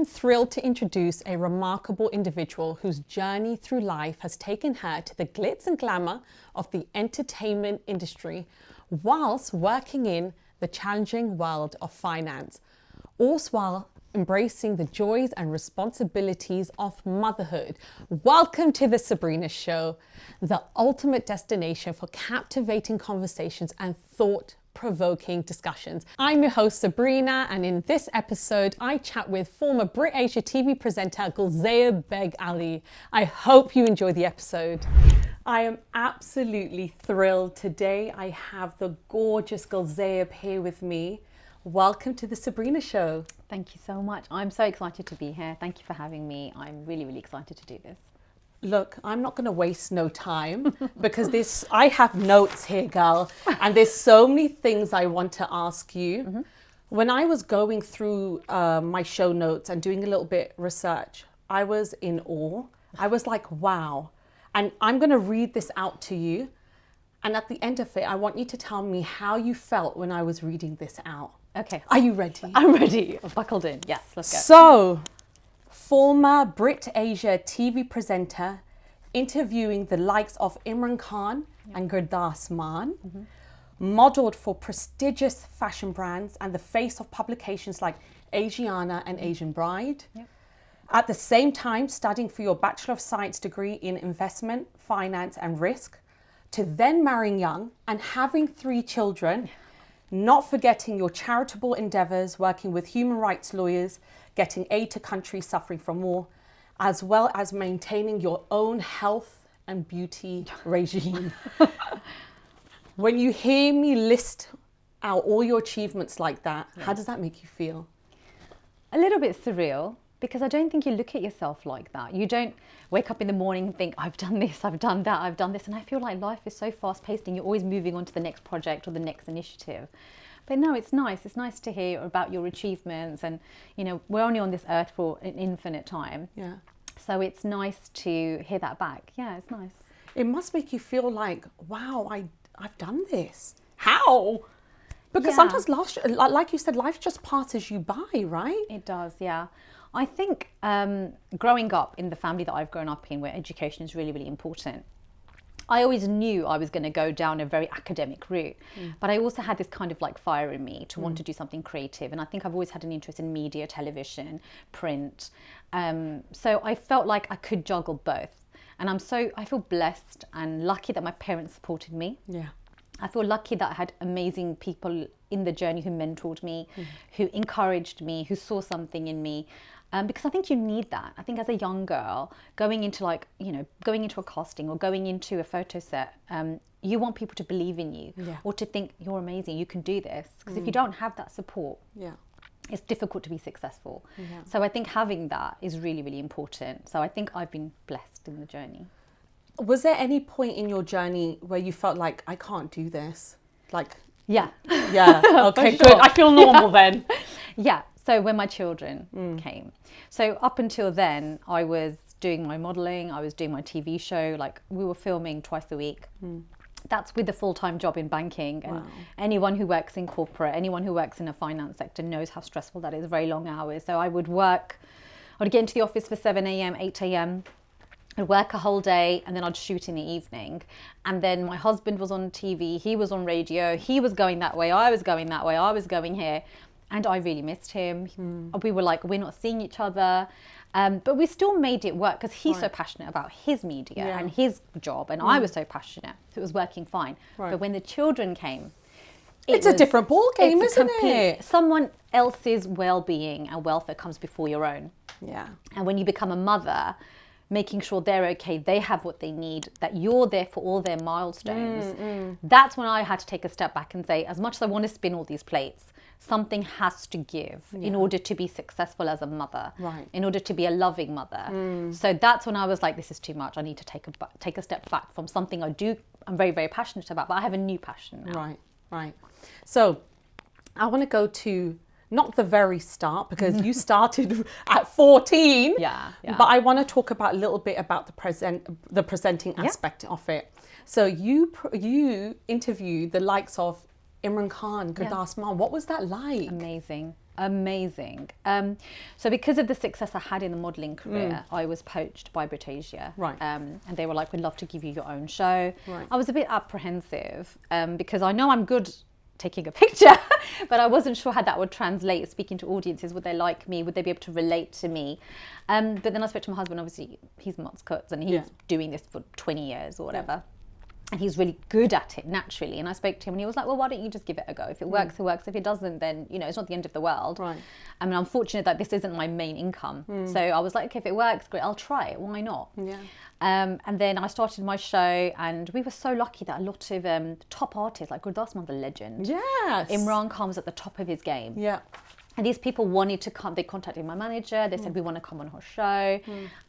am thrilled to introduce a remarkable individual whose journey through life has taken her to the glitz and glamour of the entertainment industry, whilst working in the challenging world of finance, all while embracing the joys and responsibilities of motherhood. Welcome to the Sabrina Show, the ultimate destination for captivating conversations and thought-provoking discussions. I'm your host Sabrina, and in this episode I chat with former Brit Asia TV presenter Gulzaeb Beg Ali. I hope you enjoy the episode. I am absolutely thrilled. Today I have the gorgeous Gulzaeb here with me. Welcome to the Sabrina Show. Thank you so much. I'm so excited to be here. Thank you for having me. I'm really, really excited to do this. Look, I'm not going to waste no time because I have notes here, girl, and there's so many things I want to ask you. Mm-hmm. When I was going through my show notes and doing a little bit research, I was in awe. I was like, wow. And I'm going to read this out to you. And at the end of it, I want you to tell me how you felt when I was reading this out. Okay. Are you ready? I'm ready. I'm buckled in. Yes, let's go. So, former Brit Asia TV presenter, interviewing the likes of Imran Khan and Gulzaeb, modeled for prestigious fashion brands and the face of publications like Asiana and Asian Bride. Yep. At the same time, studying for your Bachelor of Science degree in investment, finance and risk, to then marrying young and having 3 children, not forgetting your charitable endeavours, working with human rights lawyers, getting aid to countries suffering from war, as well as maintaining your own health and beauty regime. When you hear me list out all your achievements like that, how does that make you feel? A little bit surreal, because I don't think you look at yourself like that. You don't wake up in the morning and think, I've done this, I've done that, I've done this. And I feel like life is so fast paced and you're always moving on to the next project or the next initiative. But no, it's nice. It's nice to hear about your achievements. And, you know, we're only on this earth for an infinite time. Yeah. So it's nice to hear that back. Yeah, it's nice. It must make you feel like, wow, I've done this. How? Because sometimes, like you said, life just passes you by, right? It does, yeah. I think growing up in the family that I've grown up in, where education is really, really important, I always knew I was going to go down a very academic route, but I also had this kind of like fire in me to want to do something creative. And I think I've always had an interest in media, television, print. So I felt like I could juggle both. And I feel blessed and lucky that my parents supported me. Yeah. I feel lucky that I had amazing people in the journey who mentored me, who encouraged me, who saw something in me. Because I think you need that. I think as a young girl, going into a casting or going into a photo set, you want people to believe in you or to think you're amazing, you can do this. Because if you don't have that support, it's difficult to be successful. Yeah. So I think having that is really, really important. So I think I've been blessed in the journey. Was there any point in your journey where you felt like, I can't do this? Like, yeah. Okay, good. I feel normal then. Yeah. So when my children came, so up until then, I was doing my modelling, I was doing my TV show, like we were filming twice a week. That's with a full-time job in banking. And anyone who works in corporate, anyone who works in a finance sector knows how stressful that is, very long hours. So I would get into the office for 7 a.m, 8 a.m, I'd work a whole day and then I'd shoot in the evening. And then my husband was on TV, he was on radio, he was going that way, I was going that way, I was going here. And I really missed him. We were like, we're not seeing each other. But we still made it work because he's so passionate about his media and his job. And I was so passionate. So it was working fine. Right. But when the children came, it's a different ball game, isn't it? Someone else's well-being and welfare comes before your own. Yeah. And when you become a mother, making sure they're okay, they have what they need, that you're there for all their milestones. That's when I had to take a step back and say, as much as I want to spin all these plates, something has to give in order to be successful as a mother, in order to be a loving mother. So that's when I was like, this is too much. I need to take a step back from something I'm very, very passionate about, but I have a new passion now. Right. So I want to go to not the very start, because you started at 14. Yeah. But I want to talk about a little bit about the presenting aspect of it. So you interviewed the likes of Imran Khan, Gulzaeb. What was that like? Amazing. Amazing. So because of the success I had in the modelling career, I was poached by Brit Asia. Right. And they were like, we'd love to give you your own show. Right. I was a bit apprehensive because I know I'm good taking a picture, but I wasn't sure how that would translate speaking to audiences. Would they like me? Would they be able to relate to me? But then I spoke to my husband. Obviously, he's Mutz Kutz and he's doing this for 20 years or whatever. And he's really good at it naturally. And I spoke to him and he was like, well, why don't you just give it a go? If it works, it works. If it doesn't, then, you know, it's not the end of the world. Right. I mean, I'm fortunate that this isn't my main income. So I was like, okay, if it works, great, I'll try it. Why not? Yeah. And then I started my show and we were so lucky that a lot of top artists, like Gulzaeb Beg Ali, the legend. Yes. Imran Khan was at the top of his game. Yeah. And these people wanted to come. They contacted my manager. They said, we want to come on her show.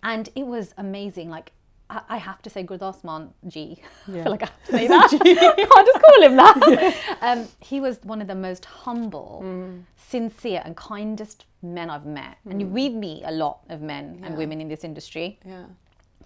And it was amazing. Like, I have to say, Gulzaeb G. I feel like I have to say that. I can't just call him that. He was one of the most humble, sincere and kindest men I've met. And we meet a lot of men and women in this industry. Yeah.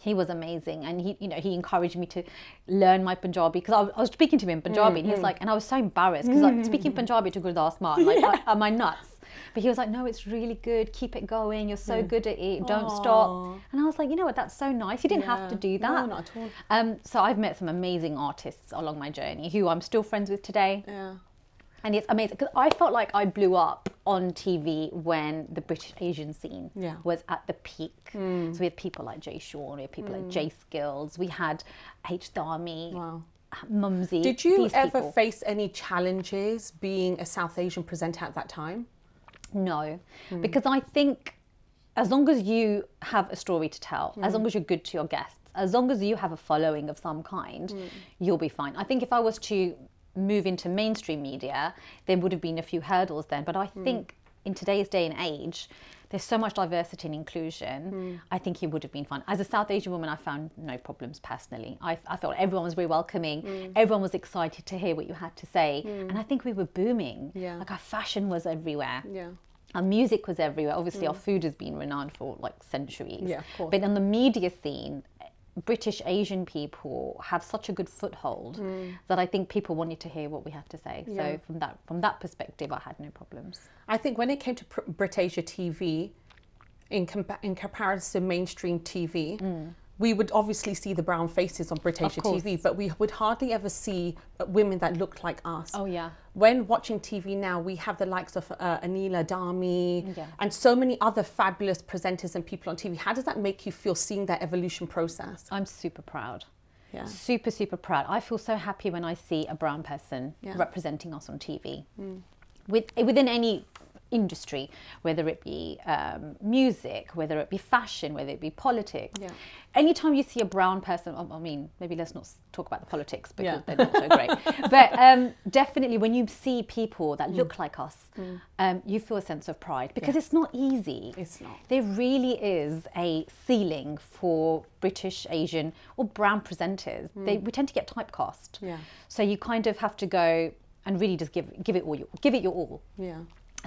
He was amazing, and he encouraged me to learn my Punjabi because I was speaking to him in Punjabi, and he was like, and I was so embarrassed because like speaking Punjabi to Gulzaeb Beg Ali, like, am I nuts? But he was like, no, it's really good. Keep it going. You're so good at it. Don't stop. And I was like, you know what? That's so nice. You didn't have to do that. No, not at all. So I've met some amazing artists along my journey who I'm still friends with today. Yeah. And it's amazing because I felt like I blew up on TV when the British Asian scene was at the peak. So we had people like Jay Sean, we had people like Jay Skills, we had H. Dharmi, Mumsy. Did you ever face any challenges being a South Asian presenter at that time? No, because I think as long as you have a story to tell, as long as you're good to your guests, as long as you have a following of some kind, you'll be fine. I think if I was to move into mainstream media, there would have been a few hurdles then. But I think in today's day and age, there's so much diversity and inclusion. I think it would have been fun. As a South Asian woman, I found no problems personally. I felt everyone was very welcoming. Everyone was excited to hear what you had to say. And I think we were booming. Yeah. Like our fashion was everywhere. Yeah. Our music was everywhere. Obviously, our food has been renowned for like centuries. Yeah, of course. But on the media scene, British Asian people have such a good foothold that I think people wanted to hear what we had to say. Yeah. So from that perspective, I had no problems. I think when it came to Brit Asia TV, in comparison to mainstream TV, we would obviously see the brown faces on Brit Asia TV, but we would hardly ever see women that looked like us. Oh, yeah. When watching TV now, we have the likes of Anila Dami and so many other fabulous presenters and people on TV. How does that make you feel seeing that evolution process? I'm super proud. Yeah. Super, super proud. I feel so happy when I see a brown person representing us on TV. Within any industry, whether it be music, whether it be fashion, whether it be politics. Yeah. Anytime you see a brown person, I mean, maybe let's not talk about the politics because they're not so great. But definitely when you see people that look like us, you feel a sense of pride because it's not easy. It's not. There really is a ceiling for British, Asian or brown presenters. We tend to get typecast. Yeah. So you kind of have to go and really just give it your all. Yeah.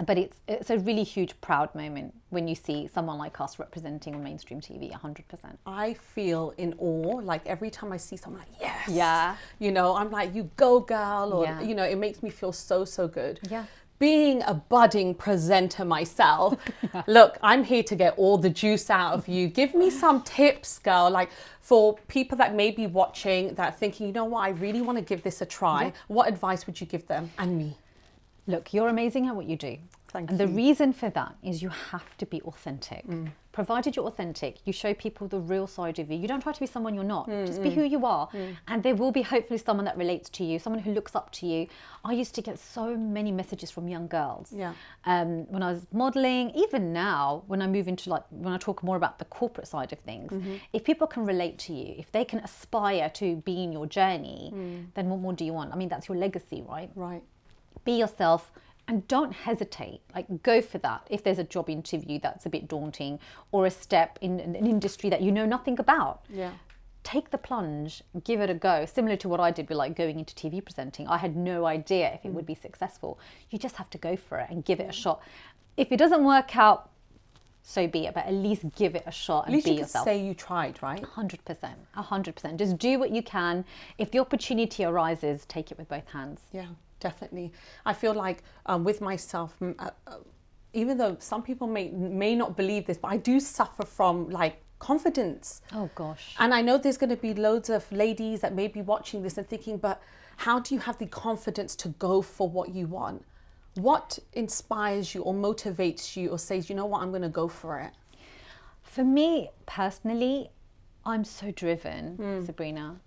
But it's a really huge proud moment when you see someone like us representing on mainstream TV 100%. I feel in awe, like every time I see someone like, yes, Yeah. you know, I'm like, you go girl, or, Yeah. you know, it makes me feel so, so good. Yeah. Being a budding presenter myself, look, I'm here to get all the juice out of you. Give me some tips, girl, like for people that may be watching that are thinking, you know what, I really want to give this a try. Yeah. What advice would you give them and me? Look, you're amazing at what you do. Thank and you. the reason for that is you have to be authentic. Provided you're authentic, you show people the real side of you. You don't try to be someone you're not. Just be who you are. And there will be hopefully someone that relates to you, someone who looks up to you. I used to get so many messages from young girls. Yeah. When I was modelling, even now, when I move into when I talk more about the corporate side of things, if people can relate to you, if they can aspire to be in your journey, then what more do you want? I mean, that's your legacy, right? Right. Be yourself and don't hesitate. Like, go for that. If there's a job interview that's a bit daunting or a step in an industry that you know nothing about, take the plunge, give it a go. Similar to what I did with like going into TV presenting. I had no idea if it would be successful. You just have to go for it and give it a shot. If it doesn't work out, so be it, but at least give it a shot and At least be you yourself. can say you tried, right? 100%. Just do what you can. If the opportunity arises, take it with both hands. Yeah, definitely. I feel like with myself, even though some people may not believe this, but I do suffer from like confidence. Oh gosh. And I know there's going to be loads of ladies that may be watching this and thinking, but how do you have the confidence to go for what you want? What inspires you or motivates you or says, you know what, I'm going to go for it? For me personally, I'm so driven, Sabrina.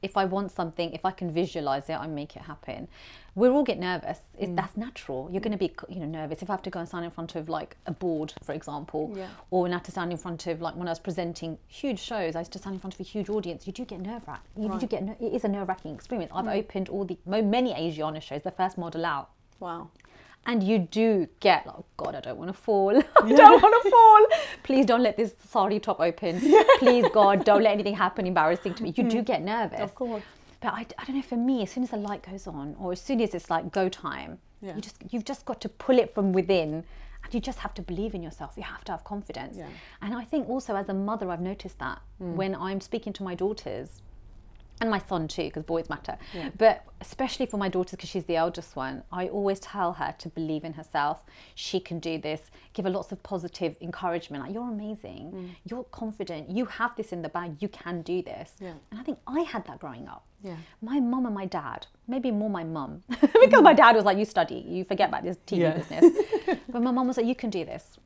If I want something, if I can visualize it, I make it happen. We'll all get nervous. That's natural. You're going to be, nervous. If I have to go and stand in front of like a board, for example, or when I have to stand in front of, like when I was presenting huge shows, I used to stand in front of a huge audience. You do get nerve-wracked. It is a nerve-wracking experience. I've opened many Asiana shows, the first model out. Wow. And you do get like, oh God, I don't want to fall. I don't want to fall. Please don't let this sari top open. Please, God, don't let anything happen embarrassing to me. You do get nervous. Of course. But I don't know, for me, as soon as the light goes on or as soon as it's like go time, you've just got to pull it from within, and you just have to believe in yourself. You have to have confidence. Yeah. And I think also as a mother, I've noticed that when I'm speaking to my daughters, and my son too, because boys matter. Yeah. But especially for my daughter, because she's the eldest one, I always tell her to believe in herself. She can do this. Give her lots of positive encouragement. Like, you're amazing. You're confident. You have this in the bag. You can do this. Yeah. And I think I had that growing up. Yeah. My mum and my dad, maybe more my mum, because my dad was like, you study, you forget about this TV business. But my mum was like, you can do this.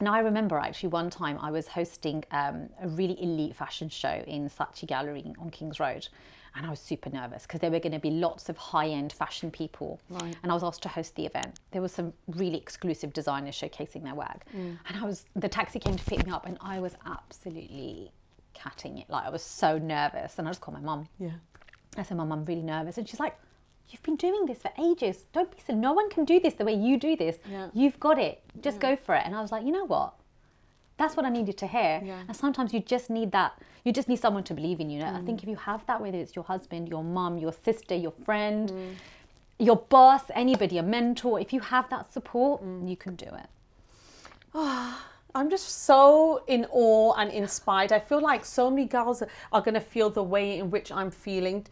Now I remember actually one time I was hosting a really elite fashion show in Saatchi Gallery on King's Road, and I was super nervous because there were going to be lots of high-end fashion people, and I was asked to host the event. There was some really exclusive designers showcasing their work, and the taxi came to pick me up, and I was absolutely catting it. Like, I was so nervous, and I just called my mum. I said, Mum, I'm really nervous, and she's like, you've been doing this for ages. Don't be silly. No one can do this the way you do this. You've got it. Just go for it. And I was like, you know what? That's what I needed to hear. And sometimes you just need that. You just need someone to believe in you. I think if you have that, whether it's your husband, your mum, your sister, your friend, your boss, anybody, a mentor, if you have that support, you can do it. I'm just so in awe and inspired. I feel like so many girls are going to feel the way in which I'm feeling.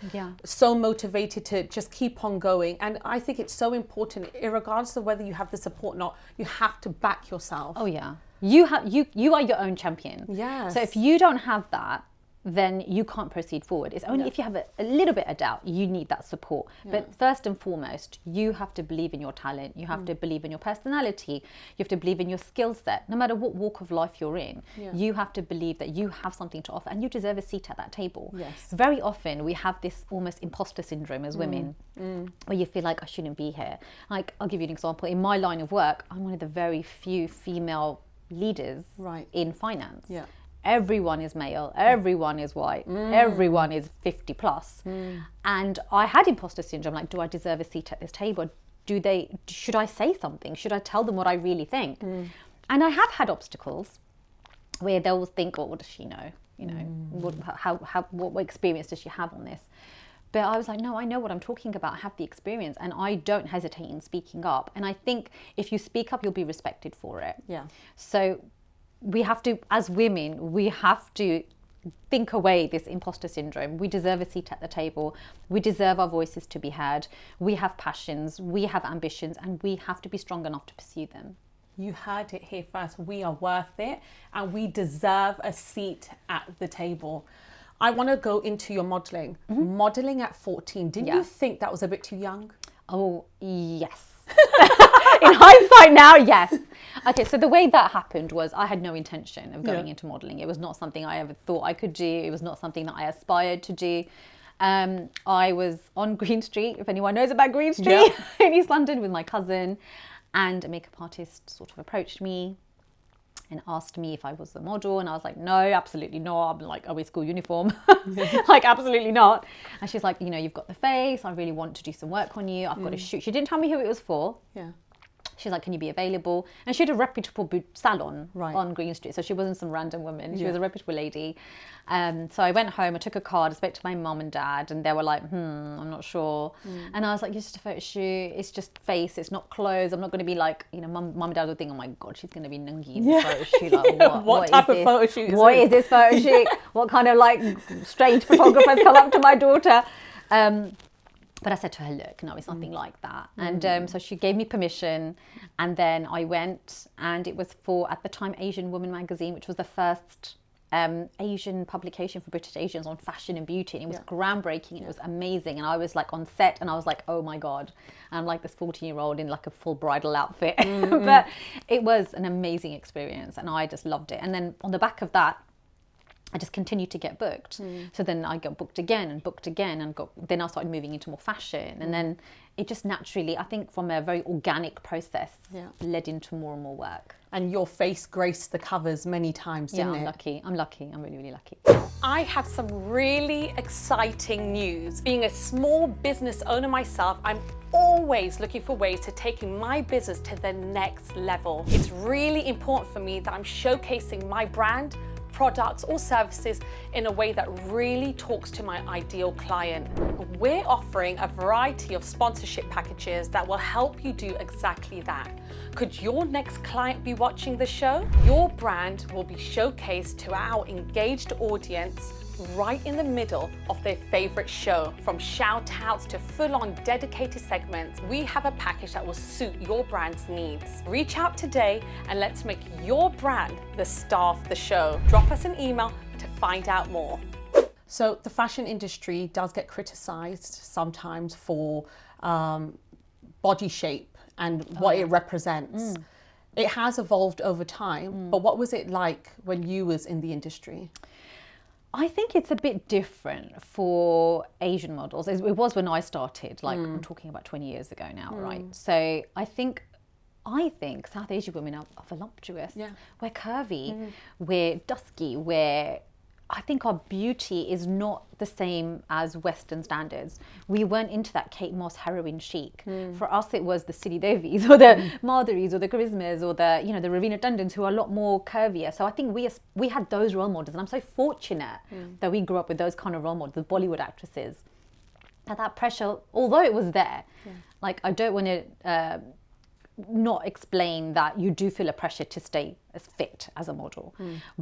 So motivated to just keep on going. And I think it's so important, regardless of whether you have the support or not, you have to back yourself. Oh yeah. You are your own champion. Yes. So if you don't have that, then you can't proceed forward. It's only if you have a little bit of doubt, you need that support. But first and foremost, you have to believe in your talent. You have to believe in your personality. You have to believe in your skill set. No matter what walk of life you're in, you have to believe that you have something to offer and you deserve a seat at that table. Very often we have this almost imposter syndrome as women, where you feel like, I shouldn't be here. Like, I'll give you an example. In my line of work, I'm one of the very few female leaders in finance. Everyone is male, everyone is white, everyone is 50 plus. And I had imposter syndrome, like, do I deserve a seat at this table? Should I say something? Should I tell them what I really think? And I have had obstacles where they'll think, oh, what does she know? You know, what experience does she have on this? But I was like, no, I know what I'm talking about. I have the experience, and I don't hesitate in speaking up. And I think if you speak up, you'll be respected for it. So we have to, as women, we have to think away this imposter syndrome. We deserve a seat at the table. We deserve our voices to be heard. We have passions, we have ambitions, and we have to be strong enough to pursue them. You heard it here first. We are worth it, and we deserve a seat at the table. I want to go into your modelling. Modelling at 14. Didn't you think that was a bit too young? Oh, yes. In hindsight now, yes. Okay, so the way that happened was I had no intention of going into modelling. It was not something I ever thought I could do. It was not something that I aspired to do. I was on Green Street, if anyone knows about Green Street, in East London with my cousin, and a makeup artist sort of approached me and asked me if I was the model, and I was like, no, absolutely not. I'm like, I wear school uniform. Like, absolutely not. And she's like, you know, you've got the face. I really want to do some work on you. I've got a shoot. She didn't tell me who it was for. She's like, can you be available? And she had a reputable salon on Green Street. So she wasn't some random woman. She was a reputable lady. So I went home, I took a card, I spoke to my mum and dad, and they were like, I'm not sure. And I was like, it's just a photo shoot. It's just face. It's not clothes. I'm not going to be like, you know, mum and dad would think, oh my God, she's going to be nungy in the photo shoot. Like, what type of photo shoot What is this photo shoot? What kind of like strange photographers come up to my daughter? But I said to her, look, no, it's nothing like that. And so she gave me permission. And then I went, and it was for, at the time, Asian Woman magazine, which was the first Asian publication for British Asians on fashion and beauty. And it was groundbreaking. It was amazing. And I was like on set, and I was like, oh my God. And I'm like this 14-year-old in like a full bridal outfit. But it was an amazing experience, and I just loved it. And then on the back of that, I just continued to get booked. So then I got booked again, and then I started moving into more fashion. And then it just naturally, I think from a very organic process, led into more and more work. And your face graced the covers many times, didn't it? I'm lucky. I'm really, really lucky. I have some really exciting news. Being a small business owner myself, I'm always looking for ways to taking my business to the next level. It's really important for me that I'm showcasing my brand, products or services in a way that really talks to my ideal client. We're offering a variety of sponsorship packages that will help you do exactly that. Could your next client be watching the show? Your brand will be showcased to our engaged audience right in the middle of their favorite show. From shout outs to full-on dedicated segments, we have a package that will suit your brand's needs. Reach out today and let's make your brand the star of the show. Drop us an email to find out more. So the fashion industry does get criticized sometimes for body shape and what it represents. It has evolved over time, but what was it like when you was in the industry? I think it's a bit different for Asian models. It was when I started, like I'm talking about 20 years ago now, right? So I think South Asian women are voluptuous. We're curvy, we're dusky, I think our beauty is not the same as Western standards. We weren't into that Kate Moss heroine chic. For us, it was the Siri Devis or the Madhuris or the Charismas or the Ravina Tandons, who are a lot more curvier. So I think we had those role models, and I'm so fortunate that we grew up with those kind of role models, the Bollywood actresses. And that pressure, although it was there, like I don't want to not explain that you do feel a pressure to stay as fit as a model,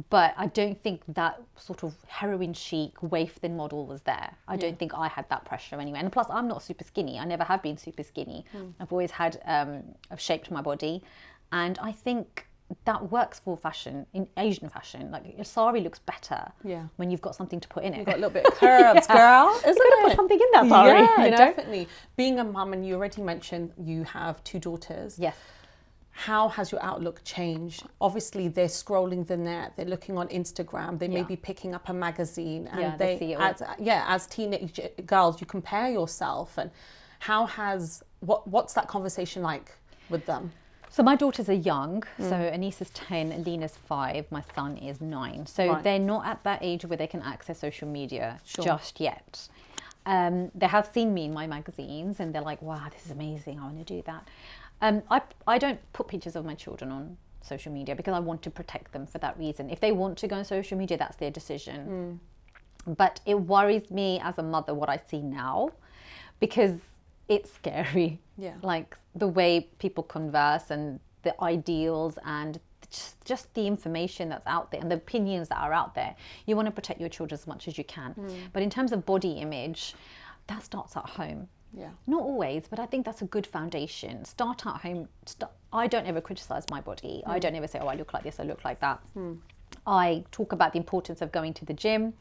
but I don't think that sort of heroin chic waif thin model was there. I don't think I had that pressure anyway. And plus, I'm not super skinny. I never have been super skinny. I've always had I've shaped my body, and I think that works for fashion, in Asian fashion. Like your sari looks better when you've got something to put in it. You've got a little bit of curves, girl. You've got to put something in that sari. Yeah, you know? Definitely. Being a mum, and you already mentioned you have 2 daughters. Yes. How has your outlook changed? Obviously, they're scrolling the net, they're looking on Instagram, they may be picking up a magazine, and they see it all. as teenage girls, you compare yourself. And what's that conversation like with them? So my daughters are young. So Anise is 10, Alina's 5, my son is 9. So they're not at that age where they can access social media just yet. They have seen me in my magazines, and they're like, wow, this is amazing, I want to do that. I don't put pictures of my children on social media because I want to protect them for that reason. If they want to go on social media, that's their decision. But it worries me as a mother what I see now, because it's scary. Like the way people converse and the ideals and just the information that's out there and the opinions that are out there. You want to protect your children as much as you can. But in terms of body image, that starts at home. Not always, but I think that's a good foundation. Start at home. I don't ever criticize my body. I don't ever say, oh, I look like this, I look like that. I talk about the importance of going to the gym,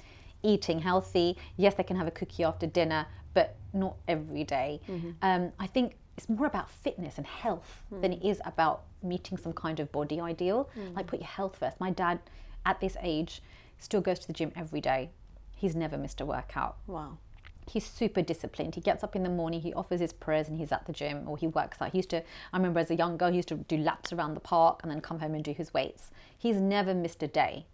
eating healthy. Yes, they can have a cookie after dinner, but not every day. I think it's more about fitness and health than it is about meeting some kind of body ideal. Like, put your health first. My dad, at this age, still goes to the gym every day. He's never missed a workout. Wow. He's super disciplined. He gets up in the morning, he offers his prayers, and he's at the gym, or he works out. I remember as a young girl, he used to do laps around the park and then come home and do his weights. He's never missed a day.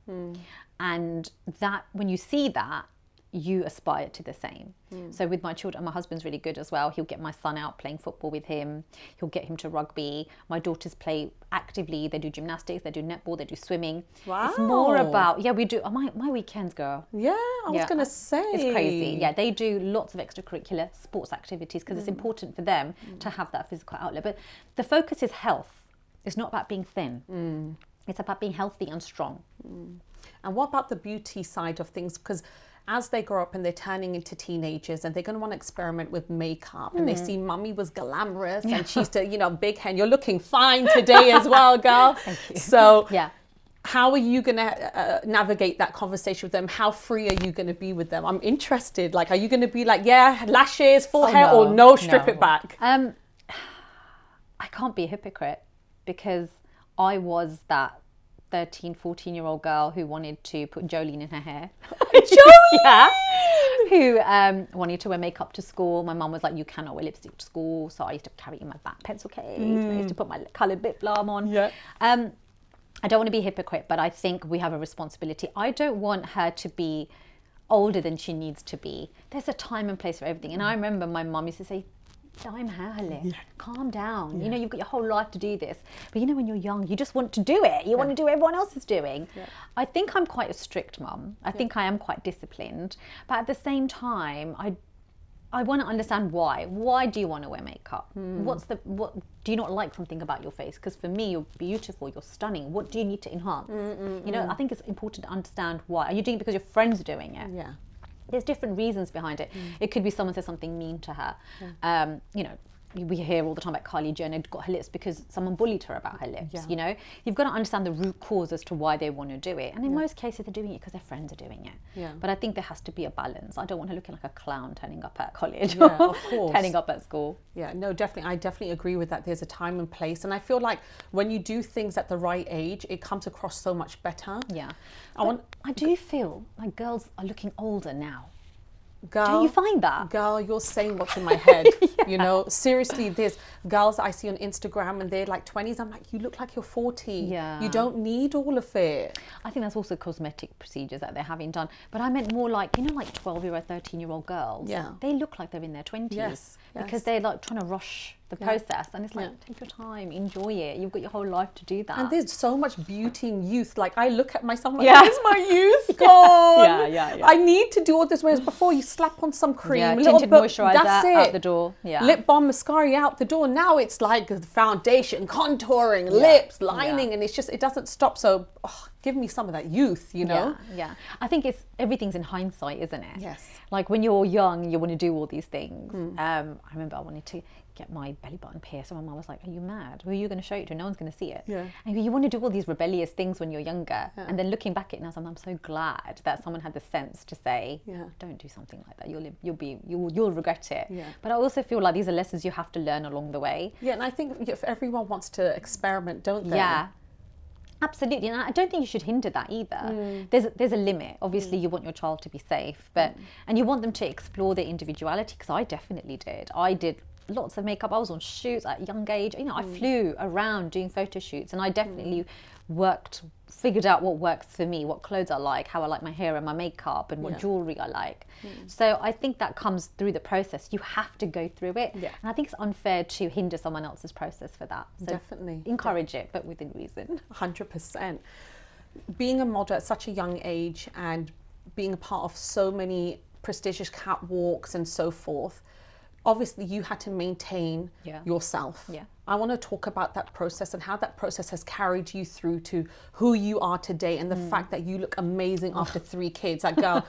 And that, when you see that, you aspire to the same. So with my children, my husband's really good as well. He'll get my son out playing football with him. He'll get him to rugby. My daughters play actively. They do gymnastics, they do netball, they do swimming. Wow. It's more about, we do, my weekends, girl. I was going to say. It's crazy. They do lots of extracurricular sports activities because it's important for them to have that physical outlet. But the focus is health. It's not about being thin. It's about being healthy and strong. And what about the beauty side of things? Because as they grow up and they're turning into teenagers and they're going to want to experiment with makeup and they see mummy was glamorous and she used to, you know, big hand, you're looking fine today as well, girl. Thank you. So Yeah. how are you going to navigate that conversation with them? How free are you going to be with them? I'm interested. Like, are you going to be like, yeah, lashes, full hair, or no, strip it back? I can't be a hypocrite because I was that 13, 14-year-old girl who wanted to put Jolene in her hair. Jolene! Yeah. Who wanted to wear makeup to school. My mum was like, you cannot wear lipstick to school. So I used to carry it in my back pencil case. I used to put my coloured lip balm on. Yeah. I don't want to be a hypocrite, but I think we have a responsibility. I don't want her to be older than she needs to be. There's a time and place for everything. And I remember my mum used to say, dye my hair, Halil. Calm down. You know, you've got your whole life to do this. But you know, when you're young, you just want to do it. You want to do what everyone else is doing. I think I'm quite a strict mum. I think I am quite disciplined. But at the same time, I want to understand why. Why do you want to wear makeup? What do you not like something about your face? Because for me, you're beautiful, you're stunning. What do you need to enhance? You know, I think it's important to understand why. Are you doing it because your friends are doing it? Yeah. There's different reasons behind it. It could be someone says something mean to her. You know, we hear all the time about Kylie Jenner got her lips because someone bullied her about her lips. You know, you've got to understand the root cause as to why they want to do it. And in most cases, they're doing it because their friends are doing it. But I think there has to be a balance. I don't want her looking like a clown turning up at college or of course. turning up at school. Yeah, no, definitely. I definitely agree with that. There's a time and place. And I feel like when you do things at the right age, it comes across so much better. Yeah. I do feel like girls are looking older now. Girl, do you find that? Girl, you're saying what's in my head. You know, seriously, there's girls I see on Instagram and they're like 20s. I'm like, you look like you're 40. Yeah. You don't need all of it. I think that's also cosmetic procedures that they're having done. But I meant more like, you know, like 12-year-old, 13-year-old girls. Yeah. They look like they're in their 20s. Yes. Because they're like trying to rush the process. And it's like, take your time, enjoy it. You've got your whole life to do that. And there's so much beauty in youth. Like, I look at myself like, where's my youth gone? Yeah. I need to do all this. Whereas before, you slap on some cream, tinted moisturizer that's it. out the door. Yeah. Lip balm, mascara out the door. Now it's like the foundation, contouring, lips, lining, and it's just, it doesn't stop. So give me some of that youth, you know? Yeah. I think everything's in hindsight, isn't it? Yes. Like when you're young, you want to do all these things. I remember I wanted to get my belly button pierced, and my mum was like, are you mad? Who are you going to show it to? No one's going to see it. Yeah. And you want to do all these rebellious things when you're younger. And then looking back at it now, I'm so glad that someone had the sense to say, don't do something like that. You'll regret it. Yeah. But I also feel like these are lessons you have to learn along the way. Yeah, and I think if everyone wants to experiment, don't they? Yeah. Absolutely, and I don't think you should hinder that either. There's a limit. Obviously, you want your child to be safe, but and you want them to explore their individuality, because I definitely did. I did lots of makeup. I was on shoots at a young age. You know, I flew around doing photo shoots, and I definitely figured out what works for me, what clothes I like, how I like my hair and my makeup, and what jewelry I like. So I think that comes through the process. You have to go through it. And I think it's unfair to hinder someone else's process for that. So definitely. Encourage it, but within reason. 100%. Being a model at such a young age and being a part of so many prestigious catwalks and so forth, obviously you had to maintain yourself. I want to talk about that process and how that process has carried you through to who you are today, and the fact that you look amazing after 3 kids. Like, girl,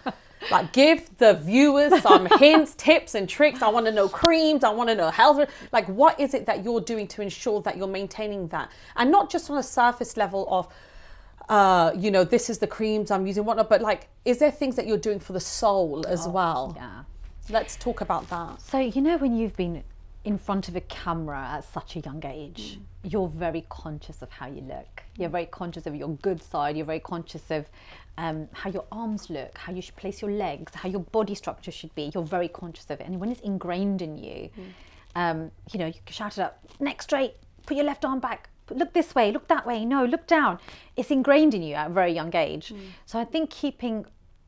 like, give the viewers some hints, tips and tricks. I want to know creams. I want to know health. Like, what is it that you're doing to ensure that you're maintaining that? And not just on a surface level of, you know, this is the creams I'm using, whatnot, but like, is there things that you're doing for the soul as well? Yeah. Let's talk about that. So, you know, when you've been in front of a camera at such a young age, you're very conscious of how you look. You're very conscious of your good side. You're very conscious of how your arms look, how you should place your legs, how your body structure should be. You're very conscious of it. And when it's ingrained in you, you know, you can shout it up, neck straight, put your left arm back, look this way, look that way, no, look down. It's ingrained in you at a very young age. So I think keeping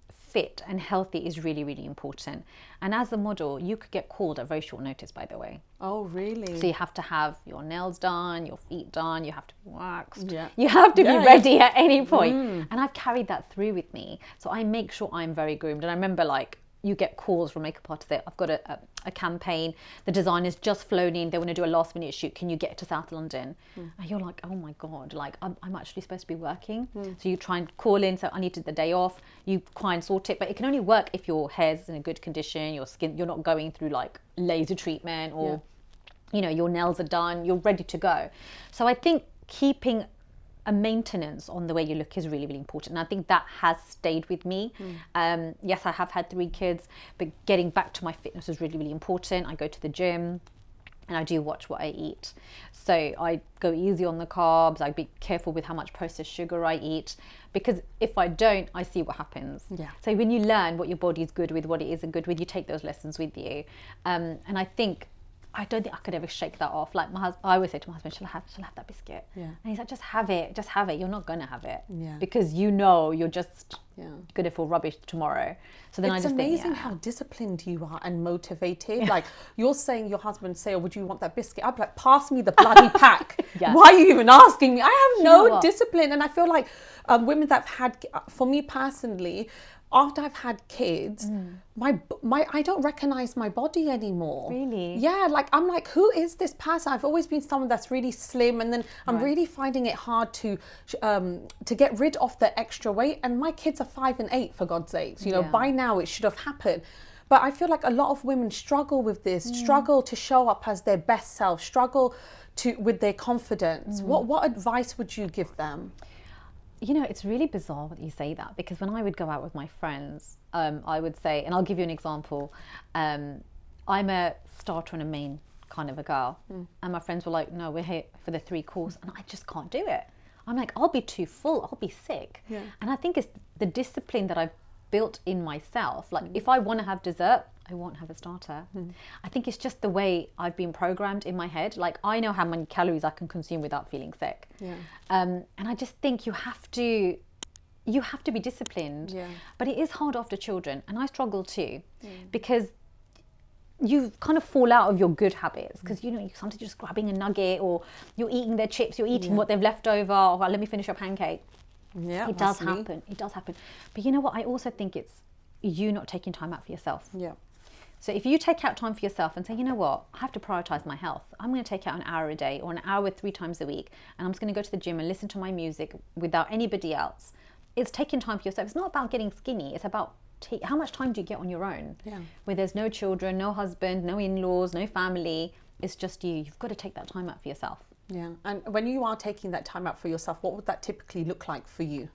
fit and healthy is really, really important. And as a model, you could get called at very short notice, by the way. Oh, really? So you have to have your nails done, your feet done, you have to be waxed. You have to be ready at any point. And I've carried that through with me. So I make sure I'm very groomed. And I remember, like, you get calls from makeup artists that I've got a campaign, the designer's just flown in, they want to do a last minute shoot, can you get to South London? And you're like, oh my God, like I'm actually supposed to be working. So you try and call in, so I needed the day off, you try and sort it, but it can only work if your hair's in a good condition, your skin, you're not going through like laser treatment or, you know, your nails are done, you're ready to go. So I think keeping a maintenance on the way you look is really, really important. And I think that has stayed with me. Yes, I have had 3 kids, but getting back to my fitness is really, really important. I go to the gym and I do watch what I eat. So I go easy on the carbs. I be careful with how much processed sugar I eat, because if I don't, I see what happens. So when you learn what your body is good with, what it isn't good with, you take those lessons with you. And I don't think I could ever shake that off. Like I always say to my husband, shall I have that biscuit? And he's like, just have it. You're not going to have it because you know you're just going to feel rubbish tomorrow. So then it's amazing how disciplined you are and motivated. Like you're saying, your husband say, oh, would you want that biscuit? I'd be like, pass me the bloody pack. Why are you even asking me? I have no discipline. And I feel like women that have had, for me personally, after I've had kids, my I don't recognize my body anymore. Really? Yeah, like I'm like, who is this person? I've always been someone that's really slim, and then I'm really finding it hard to get rid of the extra weight. And my kids are 5 and 8, for God's sakes. You know, by now it should have happened. But I feel like a lot of women struggle with this, struggle to show up as their best self, struggle with their confidence. What advice would you give them? You know, it's really bizarre that you say that, because when I would go out with my friends, I would say, and I'll give you an example, I'm a starter and a main kind of a girl. And my friends were like, no, we're here for the 3 course. And I just can't do it. I'm like, I'll be too full, I'll be sick. And I think it's the discipline that I've built in myself. Like if I want to have dessert, I won't have a starter. I think it's just the way I've been programmed in my head. Like I know how many calories I can consume without feeling sick. And I just think you have to be disciplined. But it is hard after children, and I struggle too, because you kind of fall out of your good habits, because you know, sometimes you're just grabbing a nugget, or you're eating their chips, you're eating what they've left over, or let me finish your pancake. It does happen. It does happen. But you know what? I also think it's you not taking time out for yourself. So if you take out time for yourself and say, you know what, I have to prioritize my health. I'm going to take out an hour a day or an hour 3 times a week, and I'm just going to go to the gym and listen to my music without anybody else. It's taking time for yourself. It's not about getting skinny. It's about how much time do you get on your own? Where there's no children, no husband, no in-laws, no family. It's just you. You've got to take that time out for yourself. And when you are taking that time out for yourself, what would that typically look like for you?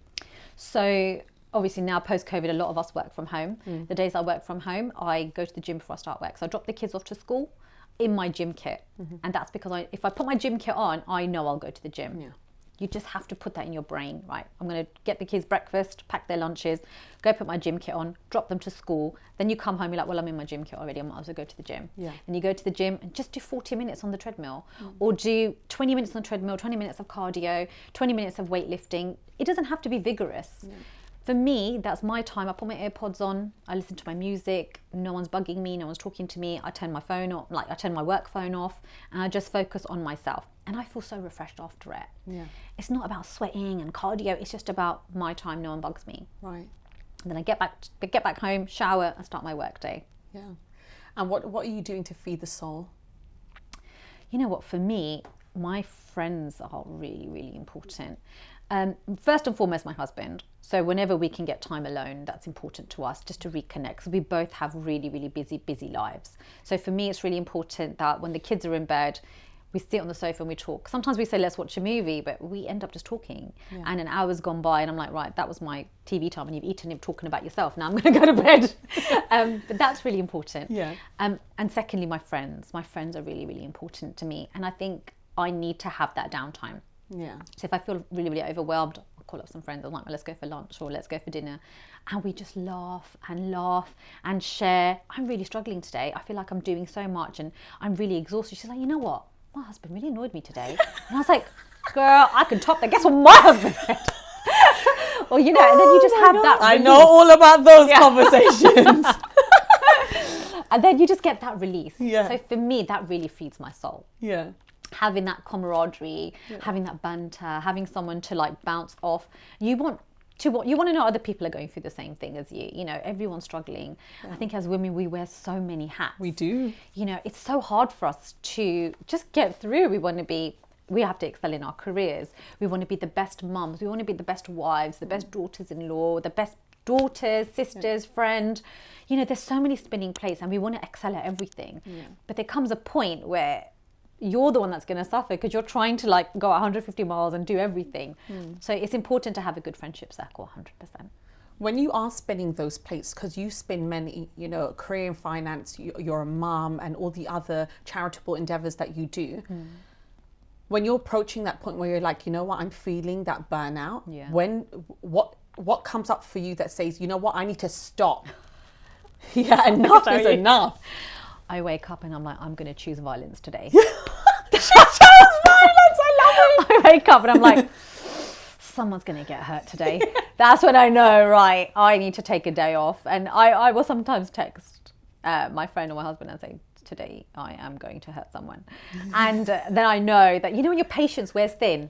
So obviously now post-COVID, a lot of us work from home. The days I work from home, I go to the gym before I start work. So I drop the kids off to school in my gym kit. And that's because if I put my gym kit on, I know I'll go to the gym. You just have to put that in your brain, right? I'm going to get the kids breakfast, pack their lunches, go put my gym kit on, drop them to school. Then you come home, you're like, well, I'm in my gym kit already, I might as well go to the gym. And you go to the gym and just do 40 minutes on the treadmill, or do 20 minutes on the treadmill, 20 minutes of cardio, 20 minutes of weightlifting. It doesn't have to be vigorous. For me, that's my time. I put my AirPods on, I listen to my music, no one's bugging me, no one's talking to me. I turn my phone off, like I turn my work phone off, and I just focus on myself. And I feel so refreshed after it. It's not about sweating and cardio, it's just about my time, no one bugs me. And then I get back home, shower, and start my work day. And what are you doing to feed the soul? You know what, for me, my friends are really, really important. First and foremost, my husband. So whenever we can get time alone, that's important to us, just to reconnect, because we both have really, really busy lives. So for me, it's really important that when the kids are in bed, we sit on the sofa and we talk. Sometimes we say, let's watch a movie, but we end up just talking. And an hour's gone by and I'm like, right, that was my TV time, and you've eaten, you're talking about yourself. Now I'm going to go to bed. But that's really important. And secondly, my friends. My friends are really, really important to me. And I think I need to have that downtime. So if I feel really, really overwhelmed, I'll call up some friends. I'm like, well, let's go for lunch or let's go for dinner. And we just laugh and share. I'm really struggling today. I feel like I'm doing so much and I'm really exhausted. She's like, you know what? My husband really annoyed me today. And I was like, girl, I can top that. Guess what my husband said? Or, you know, and then you just have that release. I know all about those conversations. And then you just get that release. So for me, that really feeds my soul. Having that camaraderie, having that banter, having someone to like bounce off. You want to what you want to know, other people are going through the same thing as you. You know, everyone's struggling. I think as women, we wear so many hats. We do. You know, it's so hard for us to just get through. We have to excel in our careers. We want to be the best mums. We want to be the best wives, the best daughters-in-law, the best daughters, sisters, friend. You know, there's so many spinning plates and we want to excel at everything. But there comes a point where you're the one that's going to suffer because you're trying to like go 150 miles and do everything. So it's important to have a good friendship circle, 100%. When you are spinning those plates, because you spin many, you know, career and finance, you're a mom and all the other charitable endeavors that you do. When you're approaching that point where you're like, you know what, I'm feeling that burnout. What comes up for you that says, you know what, I need to stop. Enough is enough. I wake up and I'm like, I'm going to choose violence today. Violence, I love it. I wake up and I'm like, someone's going to get hurt today. That's when I know, right, I need to take a day off. And I will sometimes text my friend or my husband and say, today I am going to hurt someone. And then I know that, you know, when your patience wears thin.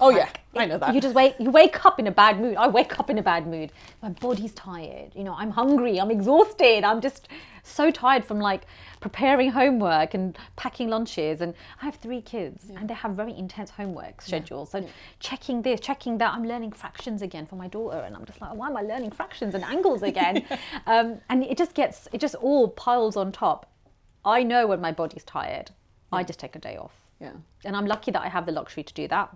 I know that. You wake up in a bad mood. I wake up in a bad mood. My body's tired. You know, I'm hungry. I'm exhausted. I'm just so tired from like preparing homework and packing lunches. And I have 3 kids and they have very intense homework schedules. So checking this, checking that. I'm learning fractions again for my daughter. And I'm just like, why am I learning fractions and angles again? And it just all piles on top. I know when my body's tired. I just take a day off. And I'm lucky that I have the luxury to do that.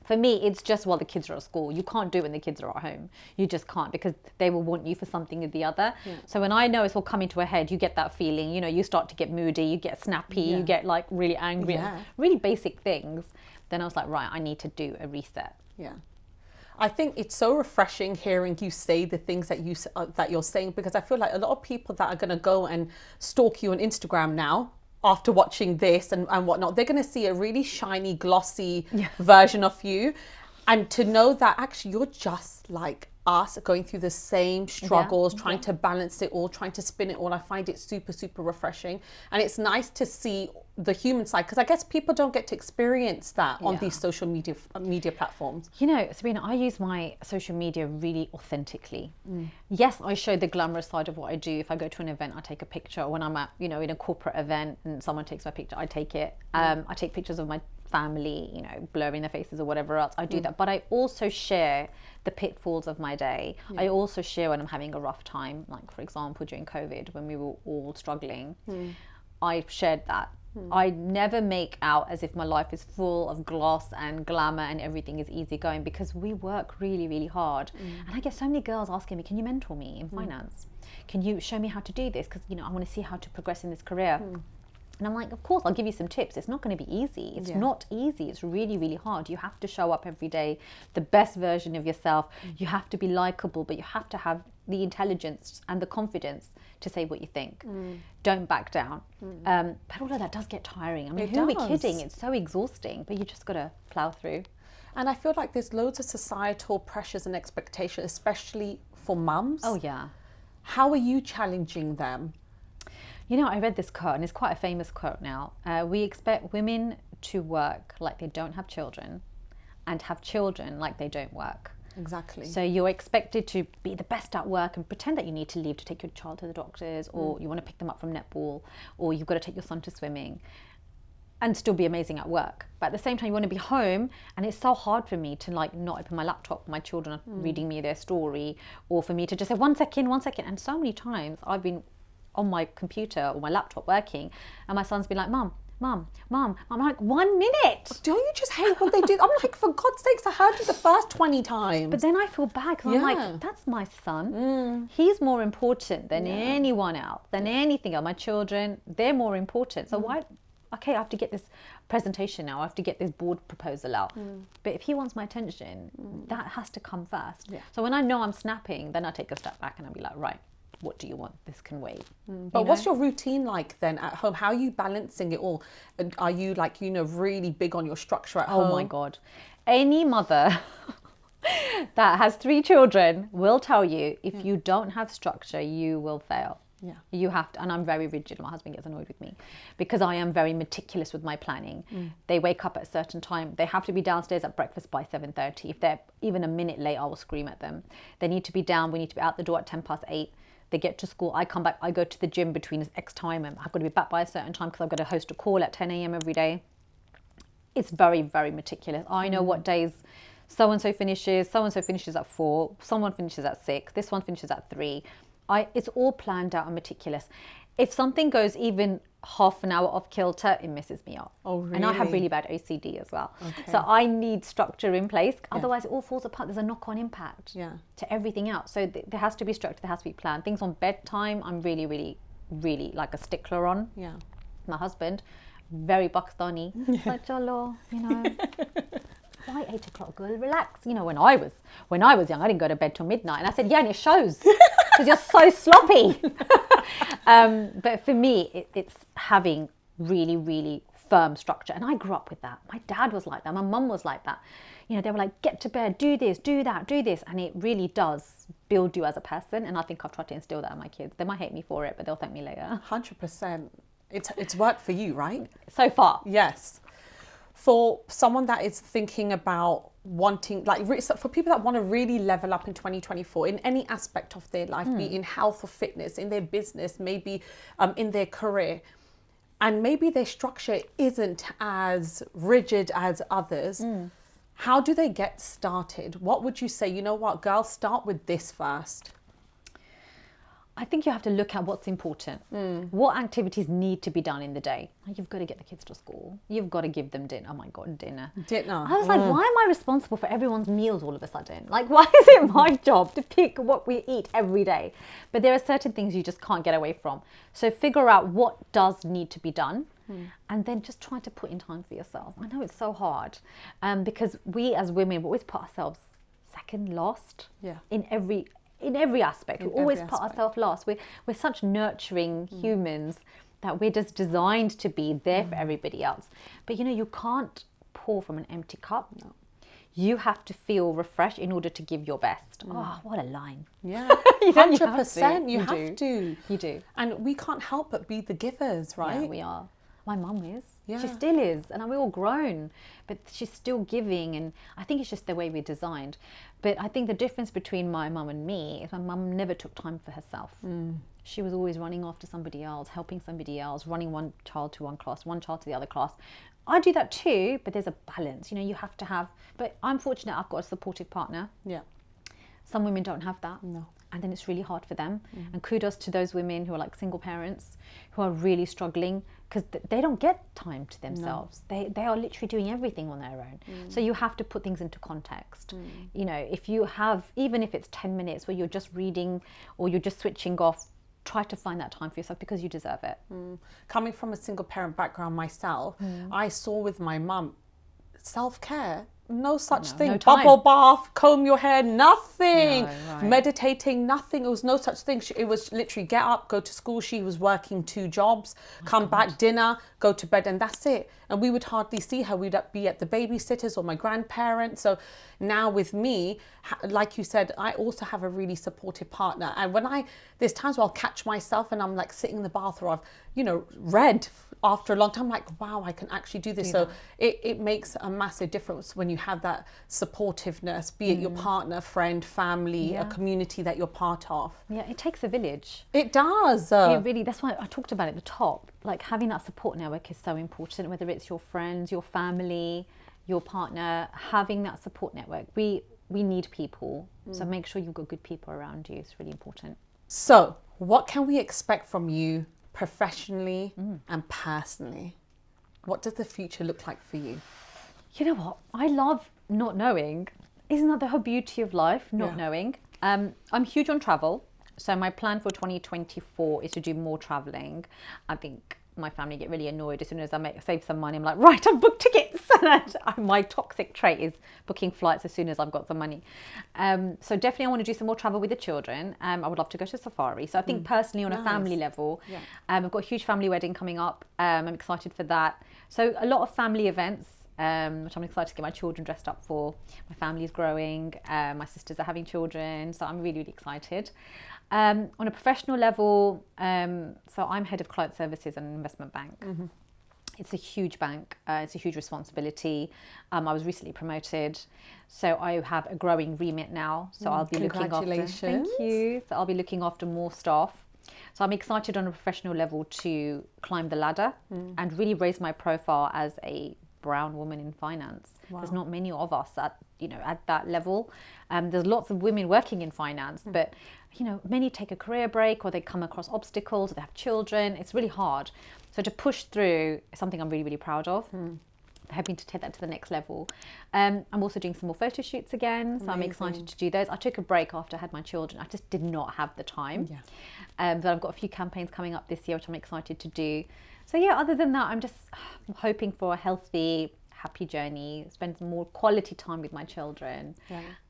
For me, it's just while the kids are at school. You can't do it when the kids are at home. You just can't because they will want you for something or the other. So when I know it's all coming to a head, you get that feeling, you know, you start to get moody, you get snappy, you get like really angry, really basic things. Then I was like, right, I need to do a reset. I think it's so refreshing hearing you say the things that you're saying, because I feel like a lot of people that are going to go and stalk you on Instagram now, after watching this and whatnot, they're going to see a really shiny, glossy version of you. And to know that actually you're just like us, going through the same struggles, trying to balance it all, trying to spin it all. I find it super, super refreshing. And it's nice to see the human side, because I guess people don't get to experience that on these social media platforms. You know, Sabrina, I use my social media really authentically. Yes, I show the glamorous side of what I do. If I go to an event, I take a picture. When I'm at, you know, in a corporate event and someone takes my picture, I take it. I take pictures of my family, you know, blurring their faces or whatever else. I do that. But I also share the pitfalls of my day. I also share when I'm having a rough time. Like, for example, during COVID, when we were all struggling, I shared that. I never make out as if my life is full of gloss and glamour and everything is easy going, because we work really, really hard. And I get so many girls asking me, can you mentor me in finance? Can you show me how to do this? Because, you know, I want to see how to progress in this career. And I'm like, of course, I'll give you some tips. It's not going to be easy. It's not easy. It's really, really hard. You have to show up every day, the best version of yourself. You have to be likable, but you have to have the intelligence and the confidence to say what you think. Don't back down. But all of that does get tiring. I mean, who are we kidding? It's so exhausting, but you just got to plow through. And I feel like there's loads of societal pressures and expectations, especially for mums. Oh, yeah. How are you challenging them? You know, I read this quote, and it's quite a famous quote now. We expect women to work like they don't have children and have children like they don't work. Exactly. So you're expected to be the best at work and pretend that you need to leave to take your child to the doctors, or you want to pick them up from netball, or you've got to take your son to swimming, and still be amazing at work. But at the same time, you want to be home, and it's so hard for me to like not open my laptop. My children are reading me their story, or for me to just say, one second. And so many times I've been on my computer or my laptop working, and my son's been like, Mom. I'm like, 1 minute. Don't you just hate what they do? I'm like, for God's sakes, I heard you the first 20 times. But then I feel bad, 'cause I'm like, that's my son. He's more important than anyone else, than anything else. My children, they're more important. So why? Okay, I have to get this presentation now. I have to get this board proposal out. But if he wants my attention, that has to come first. So when I know I'm snapping, then I take a step back and I'll be like, right, what do you want? This can wait. But what's your routine like then at home? How are you balancing it all? And are you like, you know, really big on your structure at home? Oh my God. Any mother that has 3 children will tell you, if you don't have structure, you will fail. Yeah. You have to, and I'm very rigid. My husband gets annoyed with me because I am very meticulous with my planning. They wake up at a certain time. They have to be downstairs at breakfast by 7:30. If they're even a minute late, I will scream at them. They need to be down. We need to be out the door at 8:10. They get to school. I come back. I go to the gym between X time, and I've got to be back by a certain time because I've got to host a call at 10 a.m. every day. It's very, very meticulous. I know what days so-and-so finishes at 4, someone finishes at 6, this one finishes at 3. It's all planned out and meticulous. If something goes even half an hour off kilter, it messes me up. Oh, really? And I have really bad OCD as well. Okay. So I need structure in place. Otherwise, it all falls apart. There's a knock-on impact to everything else. So there has to be structure. There has to be plan. Things on bedtime, I'm really, really, really like a stickler on. Yeah. My husband, very Pakistani. Like, chalo, you know. Why 8 o'clock, girl? Relax. You know, when I was young, I didn't go to bed till midnight. And I said, yeah, and it shows because you're so sloppy. But for me, it's having really, really firm structure. And I grew up with that. My dad was like that. My mum was like that. You know, they were like, get to bed, do this, do that, do this. And it really does build you as a person. And I think I've tried to instill that in my kids. They might hate me for it, but they'll thank me later. 100%. It's worked for you, right? So far. Yes. For someone that is thinking about wanting, like for people that want to really level up in 2024 in any aspect of their life, be in health or fitness, in their business, maybe in their career, and maybe their structure isn't as rigid as others, how do they get started? What would you say? You know what, girls, start with this first. I think you have to look at what's important. What activities need to be done in the day? You've got to get the kids to school. You've got to give them dinner. Oh my God, dinner. I was like, why am I responsible for everyone's meals all of a sudden? Like, why is it my job to pick what we eat every day? But there are certain things you just can't get away from. So figure out what does need to be done. And then just try to put in time for yourself. I know it's so hard because we as women always put ourselves second last in every aspect. We always put ourselves last. We're such nurturing humans that we're just designed to be there for everybody else. But you know, you can't pour from an empty cup. No. You have to feel refreshed in order to give your best. Oh, what a line. Yeah, 100%. You have to. You do. And we can't help but be the givers, right? Yeah, we are. My mum is. Yeah. She still is. And we're all grown. But she's still giving. And I think it's just the way we're designed. But I think the difference between my mum and me is my mum never took time for herself. She was always running after somebody else, helping somebody else, running one child to one class, one child to the other class. I do that too, but there's a balance. You know, you have to have... But I'm fortunate I've got a supportive partner. Yeah. Some women don't have that. No. And then it's really hard for them. And kudos to those women who are like single parents who are really struggling because they don't get time to themselves. No. They are literally doing everything on their own. So you have to put things into context. You know, if you have, even if it's 10 minutes where you're just reading or you're just switching off, try to find that time for yourself because you deserve it. Coming from a single parent background myself, I saw with my mum, self-care, no such thing. No time. Bubble bath, comb your hair, nothing. No, right. Meditating, nothing. It was no such thing. It was literally get up, go to school. She was working 2 jobs, come back, dinner, go to bed, and that's it. And we would hardly see her. We'd be at the babysitters or my grandparents. So now with me, like you said, I also have a really supportive partner. And there's times where I'll catch myself and I'm like sitting in the bath or I've, read after a long time, like, wow, I can actually do this. So it makes a massive difference when you have that supportiveness, be it your partner, friend, family, a community that you're part of. Yeah, it takes a village. It does. It really, that's why I talked about it at the top. Like having that support network is so important, whether it's your friends, your family, your partner, having that support network. We need people. So make sure you've got good people around you. It's really important. So what can we expect from you professionally and personally? What does the future look like for you? You know what? I love not knowing. Isn't that the whole beauty of life? Not knowing. I'm huge on travel. So my plan for 2024 is to do more traveling. I think my family get really annoyed as soon as I save some money. I'm like, right, I've booked tickets. My toxic trait is booking flights as soon as I've got some money. So definitely I want to do some more travel with the children. I would love to go to safari. So I think personally on a family level, I've got a huge family wedding coming up. I'm excited for that. So a lot of family events. which I'm excited to get my children dressed up for. My family's growing, my sisters are having children, so I'm really, really excited. On a professional level, so I'm head of client services and investment bank. It's a huge bank. It's a huge responsibility. I was recently promoted, so I have a growing remit now. So I'll be looking after. Thank you. So I'll be looking after more staff. So I'm excited on a professional level to climb the ladder and really raise my profile as a brown woman in finance. There's not many of us at that level. There's lots of women working in finance, but many take a career break or they come across obstacles, they have children. It's really hard. So to push through is something I'm really, really proud of. Hoping to take that to the next level. I'm also doing some more photo shoots again, so I'm excited to do those. I took a break after I had my children. I just did not have the time. But I've got a few campaigns coming up this year, which I'm excited to do. So yeah, other than that, I'm just hoping for a healthy, happy journey, spend some more quality time with my children,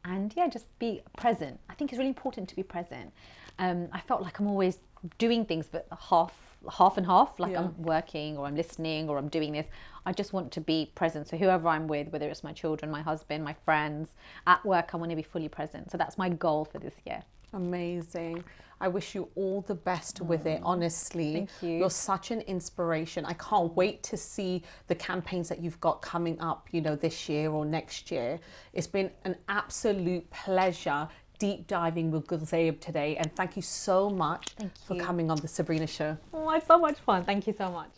and just be present. I think it's really important to be present. I felt like I'm always doing things, but half and half, like I'm working or I'm listening or I'm doing this. I just want to be present. So whoever I'm with, whether it's my children, my husband, my friends, at work, I want to be fully present. So that's my goal for this year. Amazing. I wish you all the best with it, honestly. Thank you. You're such an inspiration. I can't wait to see the campaigns that you've got coming up, this year or next year. It's been an absolute pleasure deep diving with Gulzaeb today, and thank you so much for coming on the Sabrina Show. Oh, it's so much fun. Thank you so much.